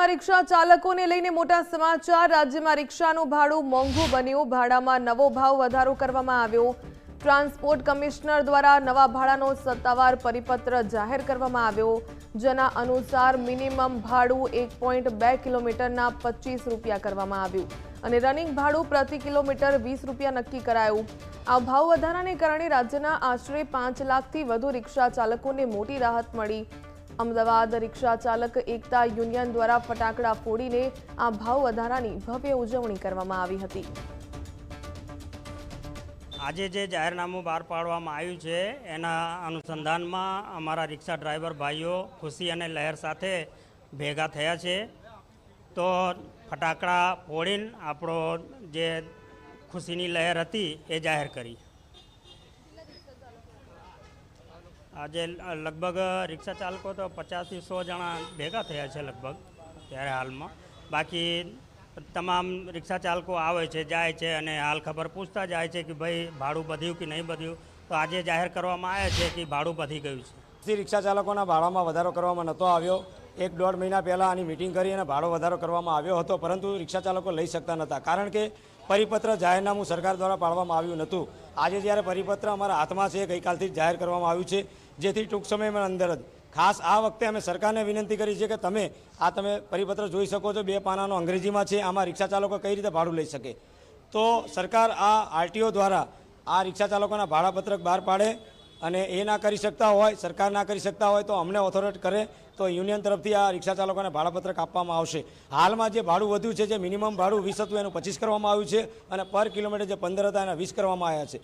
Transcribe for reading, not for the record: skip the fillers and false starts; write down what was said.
રાજ્યમાં રિક્ષા ચાલકોને લઈને મોટા સમાચાર। રાજ્યમાં રિક્ષાનું ભાડું મોંઘું બન્યું। ભાડામાં નવો ભાવ વધારો કરવામાં આવ્યો। ટ્રાન્સપોર્ટ કમિશનર દ્વારા નવા ભાડાનો સત્તાવાર પરિપત્ર જાહેર કરવામાં આવ્યો, જેના અનુસાર મિનિમમ ભાડું 1.2 કિલોમીટરના 25 રૂપિયા કરવામાં આવ્યું અને રનિંગ ભાડું પ્રતિ કિલોમીટર 20 રૂપિયા નક્કી કરાયું। આ ભાવ વધારાને કારણે રાજ્યના આશરે 5 લાખથી વધુ રિક્ષા ચાલકોને મોટી રાહત મળી। અમદાવાદ રિક્ષા ચાલક એકતા યુનિયન દ્વારા ફટાકડા ફોડીને આ ભાવ વધારાની ભવ્ય ઉજવણી કરવામાં આવી હતી। આજે જે જાહેરનામું બહાર પાડવામાં આવ્યું છે એના અનુસંધાનમાં અમારા રિક્ષા ડ્રાઈવર ભાઈઓ ખુશી અને લહેર સાથે ભેગા થયા છે। તો ફટાકડા ફોડીને આપણો જે ખુશીની લહેર હતી એ જાહેર કરી। આજે લગભગ રિક્ષા ચાલકો તો 50 થી 100 જણા ભેગા થયા છે લગભગ ત્યારે હાલમાં। બાકી તમામ રિક્ષા ચાલકો આવે છે, જાય છે અને હાલ ખબર પૂછતા જાય છે કે ભાઈ ભાડું વધ્યું કે નહીં વધ્યું। તો આજે જાહેર કરવામાં આવ્યા છે કે ભાડું વધી ગયું છે। રિક્ષા ચાલકોના ભાડામાં વધારો કરવામાં નહોતો આવ્યો। 1-1.5 મહિના પહેલાં આની મિટિંગ કરી અને ભાડો વધારો કરવામાં આવ્યો હતો, પરંતુ રિક્ષા ચાલકો લઈ શકતા નહોતા, કારણ કે પરિપત્ર જાહેરનામું સરકાર દ્વારા પાડવામાં આવ્યું નહોતું। આજે જ્યારે પરિપત્ર અમારા હાથમાં છે, ગઈકાલથી જ જાહેર કરવામાં આવ્યું છે, જેથી ટૂંક સમયમાં અંદર જ ખાસ આ વખતે અમે સરકારને વિનંતી કરી છે કે તમે પરિપત્ર જોઈ શકો છો, 2 પાનાનો અંગ્રેજીમાં છે। આમાં રિક્ષા ચાલકો કઈ રીતે ભાડું લઈ શકે, તો સરકાર આ આરટીઓ દ્વારા આ રિક્ષા ચાલકોના ભાડાપત્રક બહાર પાડે અને એ ના કરી શકતા હોય, સરકાર ના કરી શકતા હોય તો અમને ઓથોરિટી કરે તો યુનિયન તરફથી આ રિક્ષા ચાલકોને ભાડાપત્રક આપવામાં આવશે। હાલમાં જે ભાડું વધ્યું છે, જે મિનિમમ ભાડું 20 હતું એનું 25 કરવામાં આવ્યું છે અને પર કિલોમીટર જે 15 હતા એના 20 કરવામાં આવ્યા છે।